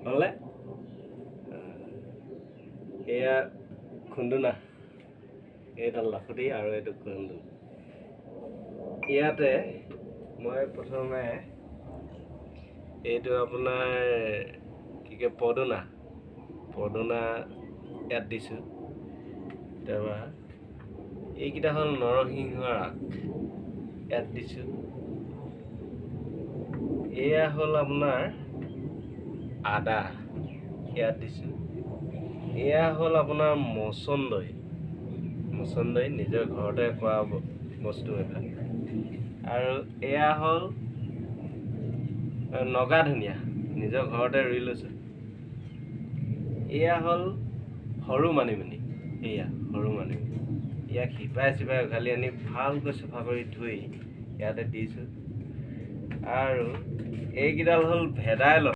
হ'লে এয়া খুন্দুনা, এইডাল লাখুটি আৰু এইটো খুন্দু। ইয়াতে মই প্ৰথমে এইটো আপোনাৰ কি কয় পদুনা ইয়াত দিছোঁ। তাৰপৰা এইকেইটা হ'ল নৰসিংহৰ আগ, ইয়াত দিছোঁ। এয়া হ'ল আপোনাৰ আদা, ইয়াত দিছোঁ। এয়া হ'ল আপোনাৰ মচন্দৈ নিজৰ ঘৰতে কৰা বস্তু এইবিলাক। আৰু এয়া হ'ল নগা ধনিয়া, নিজৰ ঘৰতে ৰুই লৈছোঁ। এয়া হ'ল সৰু মানিমুনি, সৰু মানিমুনি। ইয়াক শিপাই উঘালি আনি ভালকৈ চাফা কৰি ধুই ইয়াতে দিছোঁ। আৰু এইকেইডাল হ'ল ভেদাইলতা।